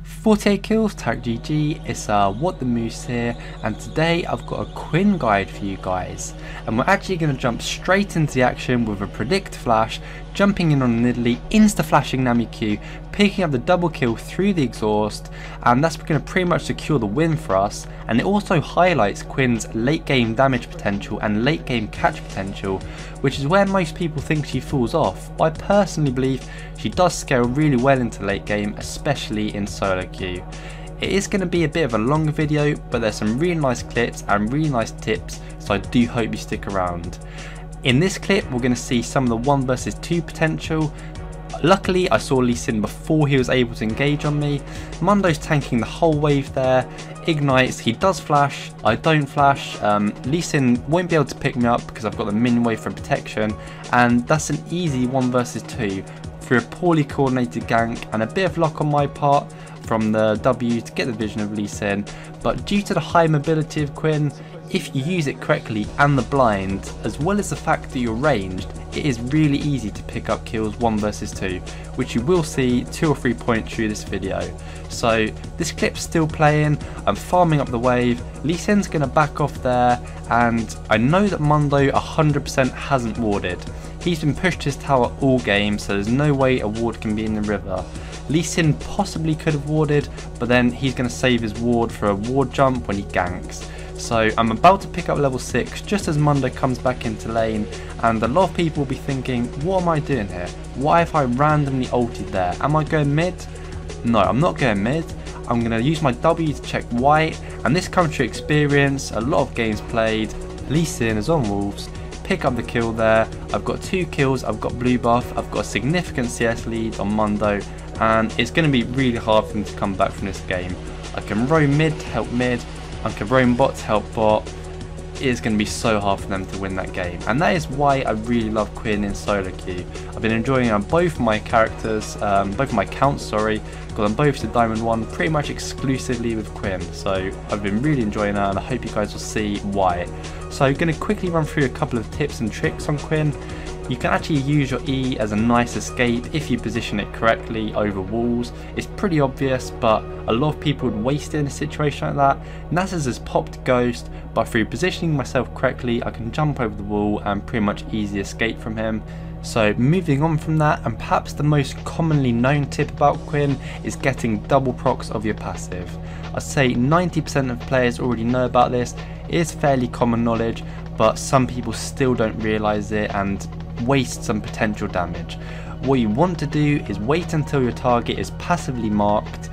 48 kills, tag GG, it's What the Moose here, and today I've got a Quinn guide for you guys, and we're actually going to jump straight into the action with a predict flash, jumping in on a niddly, insta flashing Nami Q, picking up the double kill through the exhaust, and that's going to pretty much secure the win for us. And it also highlights Quinn's late game damage potential and late game catch potential, which is where most people think she falls off, but I personally believe she does scale really well into late game, especially in solo queue. It is going to be a bit of a longer video, but there's some really nice clips and really nice tips, so I do hope you stick around. In this clip we're going to see some of the 1 versus 2 potential. Luckily I saw Lee Sin before he was able to engage on me. Mundo's tanking the whole wave there, ignites, he does flash, I don't flash. Lee Sin won't be able to pick me up because I've got the min wave for protection, and that's an easy 1 versus 2 through a poorly coordinated gank and a bit of luck on my part from the W to get the vision of Lee Sin. But due to the high mobility of Quinn, if you use it correctly and the blind, as well as the fact that you're ranged, it is really easy to pick up kills 1 versus 2, which you will see 2 or 3 points through this video. So this clip's still playing, I'm farming up the wave, Lee Sin's going to back off there, and I know that Mundo 100% hasn't warded. He's been pushed to his tower all game, so there's no way a ward can be in the river. Lee Sin possibly could have warded, but then he's going to save his ward for a ward jump when he ganks. So I'm about to pick up level 6 just as Mundo comes back into lane, and a lot of people will be thinking, what am I doing here? Why have I randomly ulted there? Am I going mid? No, I'm not going mid. I'm going to use my W to check white, and this comes through experience, a lot of games played. Lee Sin is on wolves, pick up the kill there. I've got 2 kills, I've got blue buff, I've got a significant CS lead on Mundo, and it's going to be really hard for him to come back from this game. I can roam mid to help mid, I can roam bot to help bot. It is going to be so hard for them to win that game, and that is why I really love Quinn in solo queue. I've been enjoying both my characters, both my accounts, sorry, got them both to Diamond 1 pretty much exclusively with Quinn, so I've been really enjoying that, and I hope you guys will see why. So I'm going to quickly run through a couple of tips and tricks on Quinn. You can actually use your E as a nice escape if you position it correctly over walls. It's pretty obvious, but a lot of people would waste it in a situation like that. Nasus has popped Ghost, but through positioning myself correctly I can jump over the wall and pretty much easy escape from him. So moving on from that, and perhaps the most commonly known tip about Quinn is getting double procs of your passive. I'd say 90% of players already know about this. It is fairly common knowledge, but some people still don't realise it and waste some potential damage. What you want to do is wait until your target is passively marked,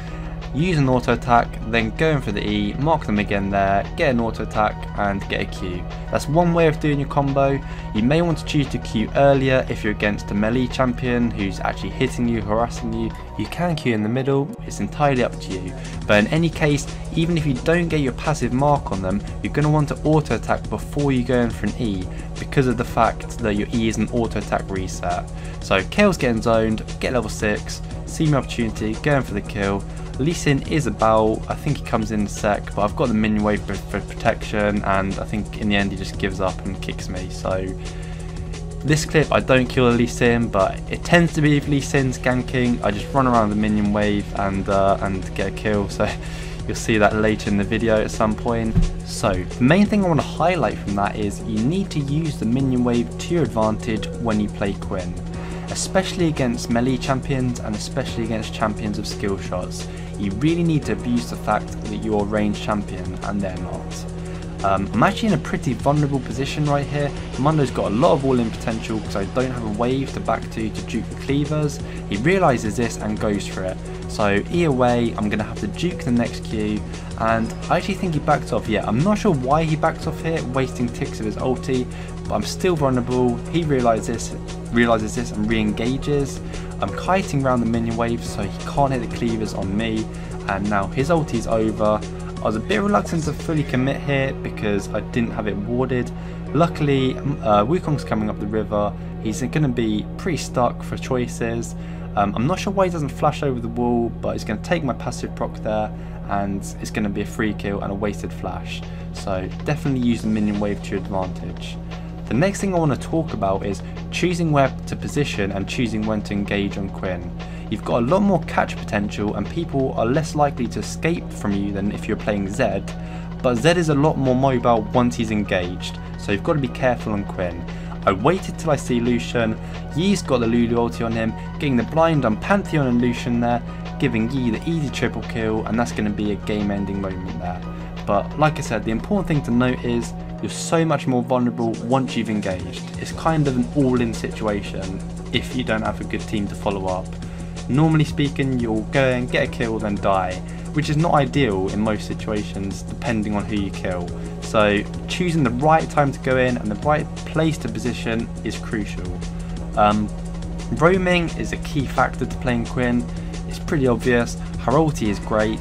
use an auto attack, then go in for the E, mark them again there, get an auto attack and get a Q. That's one way of doing your combo. You may want to choose to Q earlier if you're against a melee champion who's actually hitting you, harassing you. You can Q in the middle, it's entirely up to you. But in any case, even if you don't get your passive mark on them, you're going to want to auto attack before you go in for an E, because of the fact that your E is an auto attack reset. So Kale's getting zoned, get level 6, see my opportunity, go in for the kill. Lee Sin is about, I think he comes in a sec, but I've got the minion wave for protection, and I think in the end he just gives up and kicks me. So this clip I don't kill Lee Sin, but it tends to be if Lee Sin's ganking, I just run around the minion wave and get a kill. So you'll see that later in the video at some point. So the main thing I want to highlight from that is you need to use the minion wave to your advantage when you play Quinn, especially against melee champions and especially against champions of skill shots. You really need to abuse the fact that you're a ranged champion and they're not. I'm actually in a pretty vulnerable position right here. Mundo's got a lot of all-in potential because I don't have a wave to back to juke the cleavers. He realises this and goes for it. So E away, I'm going to have to juke the next Q, and I actually think he backed off. Yeah, I'm not sure why he backed off here, wasting ticks of his ulti, but I'm still vulnerable. He realises this and re-engages. I'm kiting around the minion wave so he can't hit the cleavers on me, and now his ulti's over. I was a bit reluctant to fully commit here because I didn't have it warded. Luckily, Wukong's coming up the river. He's going to be pretty stuck for choices. I'm not sure why he doesn't flash over the wall, but he's going to take my passive proc there, and it's going to be a free kill and a wasted flash. So definitely use the minion wave to your advantage. The next thing I want to talk about is choosing where to position and choosing when to engage on Quinn. you've got a lot more catch potential and people are less likely to escape from you than if you're playing Zed, but Zed is a lot more mobile once he's engaged, so you've got to be careful on Quinn. I waited till I see Lucian. Yi's got the Lulu ulti on him, getting the blind on Pantheon and Lucian there, giving Yi the easy triple kill, and that's going to be a game ending moment there. But like I said, the important thing to note is you're so much more vulnerable once you've engaged. It's kind of an all-in situation if you don't have a good team to follow up. Normally speaking, you'll go and get a kill then die, which is not ideal in most situations depending on who you kill. So choosing the right time to go in and the right place to position is crucial. Roaming is a key factor to playing Quinn. It's pretty obvious. Her ulti is great,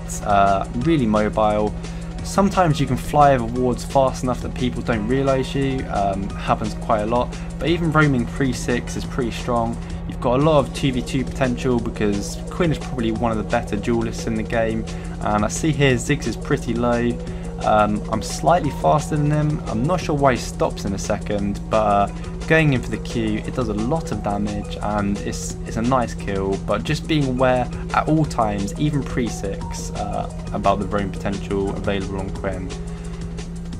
really mobile. Sometimes you can fly over wards fast enough that people don't realise you, happens quite a lot, but even roaming 3-6 is pretty strong. You've got a lot of 2v2 potential because Quinn is probably one of the better duelists in the game, and I see here Ziggs is pretty low. I'm slightly faster than him. I'm not sure why he stops in a second, but going in for the Q, it does a lot of damage and it's a nice kill, but just being aware at all times, even pre-6, about the roam potential available on Quinn.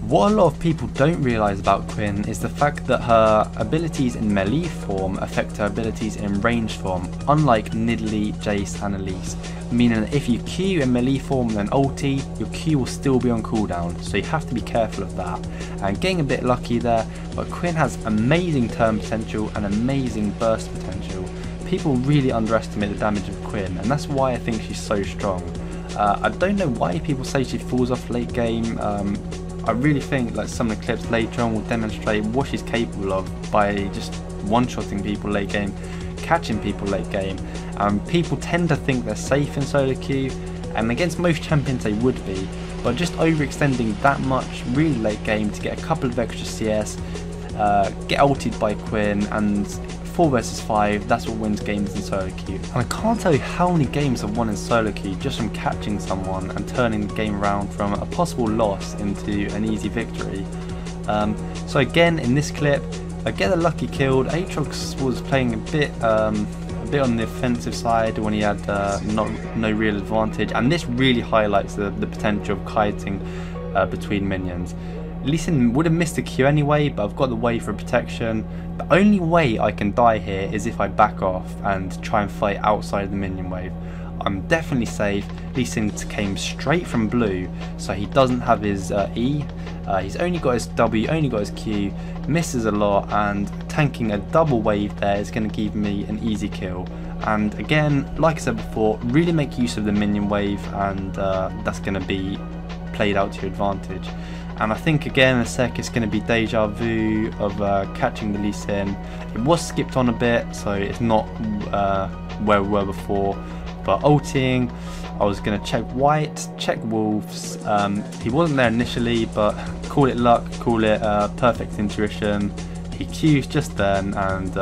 What a lot of people don't realise about Quinn is the fact that her abilities in melee form affect her abilities in ranged form, unlike Nidalee, Jace and Elise, meaning that if you Q in melee form and then ulti, your Q will still be on cooldown, so you have to be careful of that. And getting a bit lucky there, but Quinn has amazing turn potential and amazing burst potential. People really underestimate the damage of Quinn, and that's why I think she's so strong. I don't know why people say she falls off late game. I really think like some of the clips later on will demonstrate what she's capable of by just one-shotting people late game, catching people late game. People tend to think they're safe in solo queue, and against most champions they would be, but just overextending that much really late game to get a couple of extra CS, get ulted by Quinn, and 4 versus 5, that's what wins games in solo queue. And I can't tell you how many games I've won in solo queue just from catching someone and turning the game around from a possible loss into an easy victory. So again, in this clip, I get a lucky kill. Aatrox was playing a bit on the offensive side when he had no real advantage, and this really highlights the potential of kiting between minions. Lee Sin would have missed a Q anyway, but I've got the wave for protection. The only way I can die here is if I back off and try and fight outside the minion wave. I'm definitely safe. Lee Sin came straight from blue, so he doesn't have his E. He's only got his W, only got his Q, misses a lot, and tanking a double wave there is going to give me an easy kill. And again, like I said before, really make use of the minion wave, and that's going to be played out to your advantage. And I think again in a sec it's going to be deja vu of catching the Lee Sin. It was skipped on a bit, so it's not where we were before. But ulting, I was going to check white, check wolves. He wasn't there initially, but call it luck, call it perfect intuition. He Q's just then, and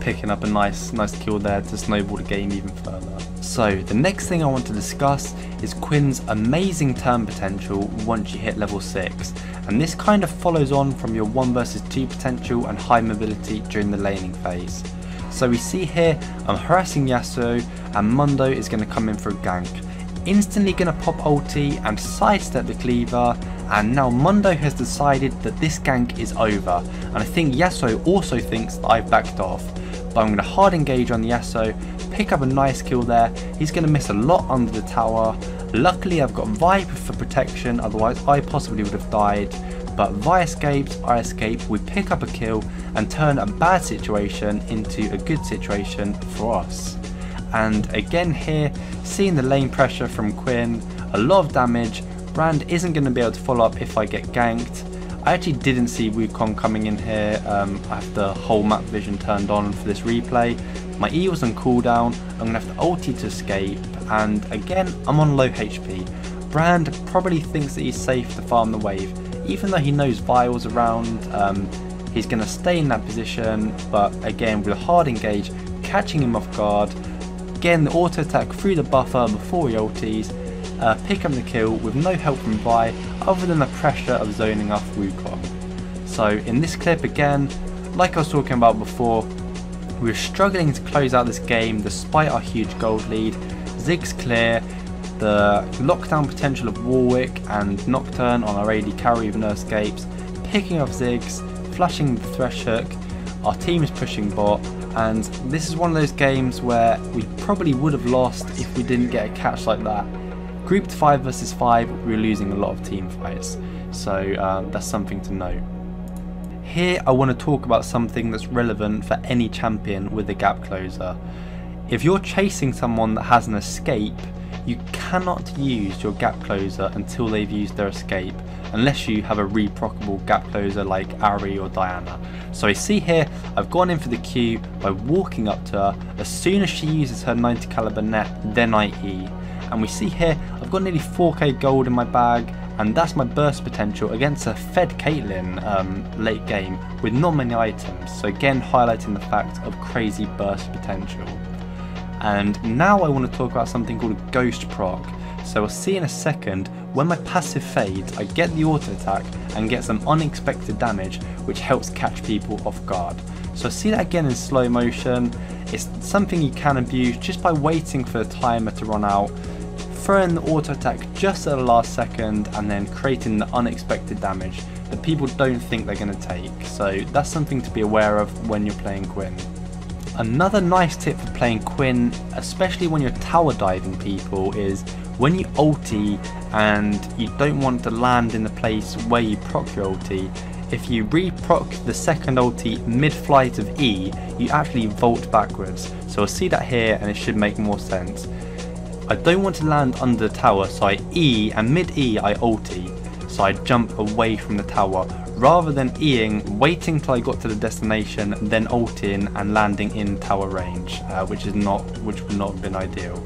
picking up a nice kill there to snowball the game even further. So the next thing I want to discuss is Quinn's amazing turn potential once you hit level 6, and this kind of follows on from your 1 versus 2 potential and high mobility during the laning phase. So we see here I'm harassing Yasuo and Mundo is going to come in for a gank. Instantly going to pop ulti and sidestep the cleaver, and now Mundo has decided that this gank is over, and I think Yasuo also thinks that I've backed off. But I'm going to hard engage on Yasuo, pick up a nice kill there. He's going to miss a lot under the tower. Luckily I've got Vi for protection, otherwise I possibly would have died. But Vi escapes, I escape, we pick up a kill and turn a bad situation into a good situation for us. And again here, seeing the lane pressure from Quinn, a lot of damage. Brand isn't going to be able to follow up if I get ganked. I actually didn't see Wukong coming in here. I have the whole map vision turned on for this replay. My E was on cooldown, I'm going to have to ulti to escape, and again I'm on low HP. Brand probably thinks that he's safe to farm the wave. Even though he knows Vi was around, he's going to stay in that position, but again with a hard engage, catching him off guard, getting the auto attack through the buffer before he ultis, pick up the kill with no help from Vi other than the pressure of zoning off Wukong. So in this clip again, like I was talking about before, We were struggling to close out this game despite our huge gold lead. Ziggs clear, the lockdown potential of Warwick and Nocturne on our AD carry with no escapes, picking off Ziggs, flashing the Thresh Hook, our team is pushing bot, and this is one of those games where we probably would have lost if we didn't get a catch like that. Grouped 5 versus 5, we were losing a lot of team fights, so that's something to note. Here I want to talk about something that's relevant for any champion with a gap closer. If you're chasing someone that has an escape, you cannot use your gap closer until they've used their escape, unless you have a reproccable gap closer like Ari or Diana. So I see here I've gone in for the Q by walking up to her. As soon as she uses her 90 caliber net, then I E. And we see here I've got nearly 4k gold in my bag, and that's my burst potential against a fed Caitlyn late game with not many items, so again highlighting the fact of crazy burst potential. And now I want to talk about something called a ghost proc. So we'll see in a second, when my passive fades I get the auto attack and get some unexpected damage which helps catch people off guard. So I see that again in slow motion. It's something you can abuse just by waiting for the timer to run out, throwing the auto attack just at the last second and then creating the unexpected damage that people don't think they're going to take. So that's something to be aware of when you're playing Quinn. Another nice tip for playing Quinn, especially when you're tower diving people, is when you ulti and you don't want to land in the place where you proc your ulti, if you re-proc the second ulti mid-flight of E, you actually vault backwards. So I'll see that here and it should make more sense. I don't want to land under the tower, so I E, and mid-E I ulti, so I jump away from the tower, rather than Eing, waiting till I got to the destination, then ulting and landing in tower range, which would not have been ideal.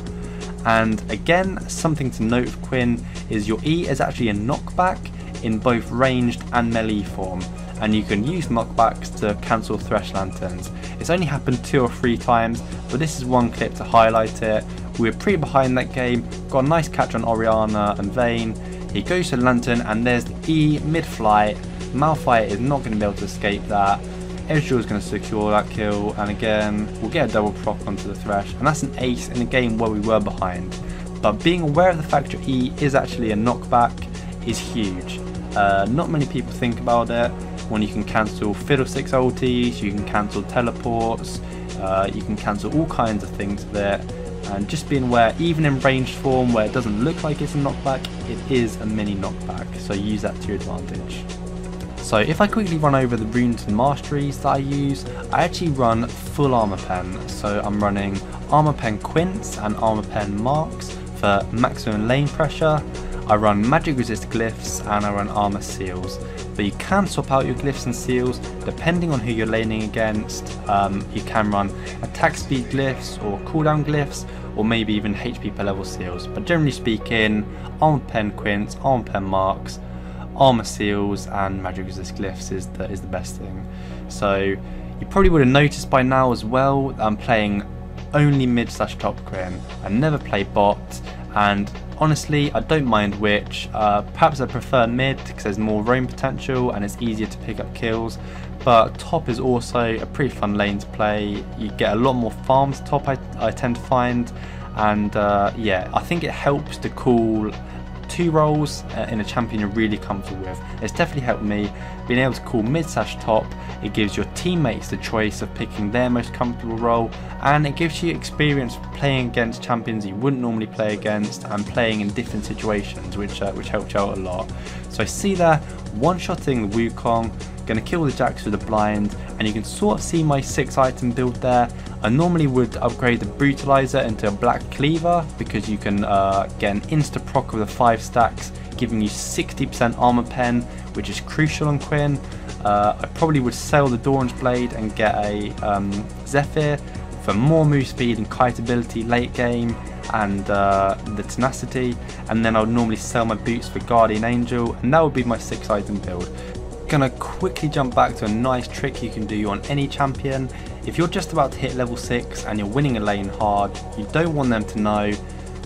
And again, something to note with Quinn is your E is actually a knockback in both ranged and melee form, and you can use knockbacks to cancel Thresh Lanterns. It's only happened 2 or 3 times, but this is one clip to highlight it. We were pretty behind that game, got a nice catch on Orianna and Vayne. He goes to Lantern and there's the E mid-flight. Malphite is not going to be able to escape that. Ezreal is going to secure that kill, and again we'll get a double proc onto the Thresh, and that's an ace in a game where we were behind. But being aware of the fact your E is actually a knockback is huge. Not many people think about it. When you can cancel Fiddlesticks ultis, you can cancel teleports, you can cancel all kinds of things with it. And just being aware, even in ranged form where it doesn't look like it's a knockback, it is a mini knockback, so use that to your advantage. So if I quickly run over the runes and masteries that I use, I actually run full armor pen. So I'm running armor pen Quints and armor pen Marks for maximum lane pressure. I run magic resist glyphs and I run armor seals. But you can swap out your glyphs and seals depending on who you're laning against. You can run attack speed glyphs or cooldown glyphs, or maybe even HP per level seals. But generally speaking, armor pen Quints, armor pen Marks, armor seals and magic resist glyphs is the best thing. So you probably would have noticed by now as well that I'm playing only mid/top Quinn. I never play bot, and honestly I don't mind which. Perhaps I prefer mid because there's more roam potential and it's easier to pick up kills, but top is also a pretty fun lane to play. You get a lot more farms top I tend to find, and yeah, I think it helps to call 2 roles in a champion you're really comfortable with. It's definitely helped me being able to call mid/top. It gives your teammates the choice of picking their most comfortable role, and it gives you experience playing against champions you wouldn't normally play against and playing in different situations, which helped you out a lot. So I see there one-shotting the Wukong, going to kill the Jax with a blind, and you can sort of see my 6 item build there. I normally would upgrade the Brutalizer into a Black Cleaver because you can get an insta proc with the 5 stacks, giving you 60% armor pen, which is crucial on Quinn. I probably would sell the Doran's Blade and get a Zephyr for more move speed and kite ability late game, and the tenacity, and then I would normally sell my boots for Guardian Angel, and that would be my 6 item build. Gonna quickly jump back to a nice trick you can do on any champion. If you're just about to hit level 6 and you're winning a lane hard, you don't want them to know,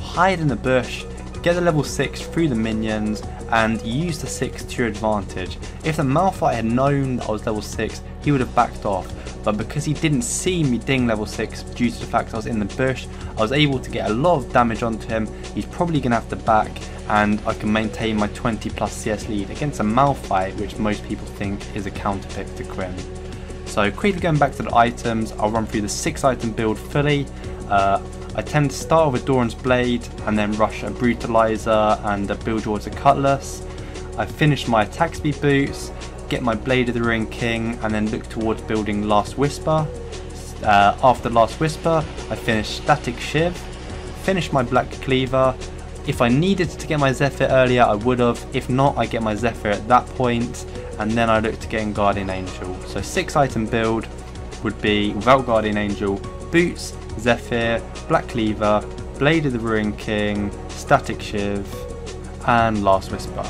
hide in the bush, get the level 6 through the minions, and use the 6 to your advantage. If the Malphite had known that I was level 6, he would have backed off, but because he didn't see me ding level 6 due to the fact I was in the bush, I was able to get a lot of damage onto him. He's probably going to have to back, and I can maintain my 20 plus CS lead against a Malphite, which most people think is a counter pick to Quinn. So quickly going back to the items, I'll run through the 6 item build fully. I tend to start with a Doran's Blade and then rush a Brutalizer and build towards a Cutlass. I finish my attack speed boots, get my Blade of the Ring King, and then look towards building Last Whisper. After Last Whisper, I finish Static Shiv, finish my Black Cleaver. If I needed to get my Zephyr earlier, I would have. If not, I get my Zephyr at that point, and then I look to get in Guardian Angel. So 6 item build would be without Guardian Angel, Boots, Zephyr, Black Cleaver, Blade of the Ruin King, Static Shiv, and Last Whisper.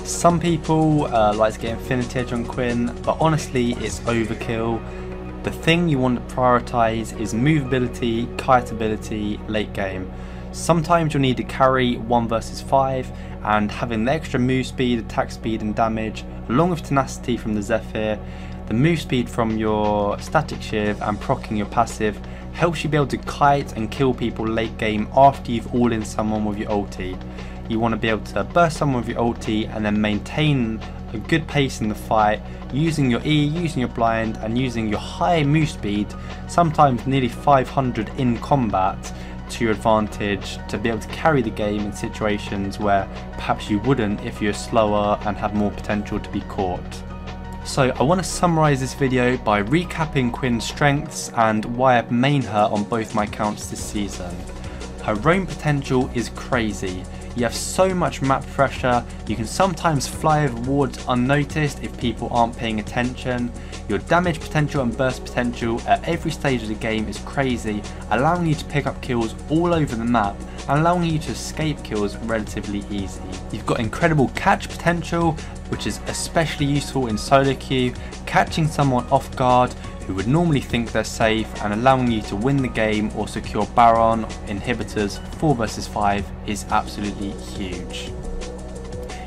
Some people like to get Infinity Edge on Quinn, but honestly it's overkill. The thing you want to prioritise is movability, kiteability, late game. Sometimes you'll need to carry 1 versus 5, and having the extra move speed, attack speed and damage, along with tenacity from the Zephyr, the move speed from your Static Shiv and proccing your passive helps you be able to kite and kill people late game after you've all-in someone with your ulti. You want to be able to burst someone with your ulti and then maintain a good pace in the fight, using your E, using your blind and using your high move speed, sometimes nearly 500 in combat, to your advantage to be able to carry the game in situations where perhaps you wouldn't if you're slower and have more potential to be caught. So I want to summarise this video by recapping Quinn's strengths and why I've main her on both my accounts this season. Her roam potential is crazy. You have so much map pressure, you can sometimes fly over wards unnoticed if people aren't paying attention. Your damage potential and burst potential at every stage of the game is crazy, allowing you to pick up kills all over the map and allowing you to escape kills relatively easy. You've got incredible catch potential, which is especially useful in solo queue, catching someone off guard who would normally think they're safe and allowing you to win the game or secure Baron inhibitors 4 versus 5 is absolutely huge.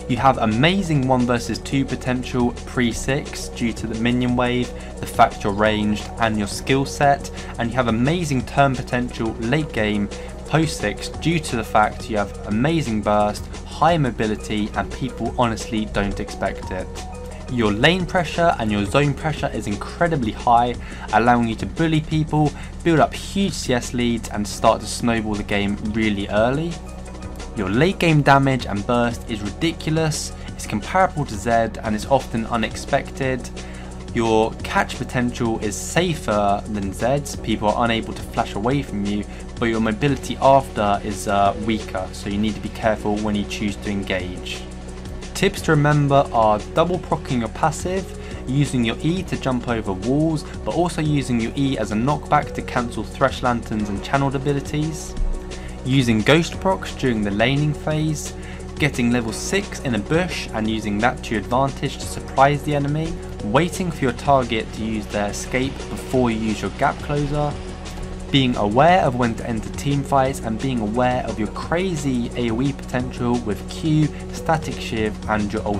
You have amazing 1 versus 2 potential pre-6 due to the minion wave, the fact you're ranged and your skill set, and you have amazing turn potential late game post-6 due to the fact you have amazing burst, high mobility and people honestly don't expect it. Your lane pressure and your zone pressure is incredibly high, allowing you to bully people, build up huge CS leads and start to snowball the game really early. Your late game damage and burst is ridiculous, it's comparable to Zed and is often unexpected. Your catch potential is safer than Zed's, people are unable to flash away from you, but your mobility after is weaker, so you need to be careful when you choose to engage. Tips to remember are double proccing your passive, using your E to jump over walls, but also using your E as a knockback to cancel Thresh Lanterns and channeled abilities, using Ghost procs during the laning phase, getting level 6 in a bush and using that to your advantage to surprise the enemy, waiting for your target to use their escape before you use your gap closer, being aware of when to enter team fights and being aware of your crazy AoE potential with Q, Static Shiv and your ult.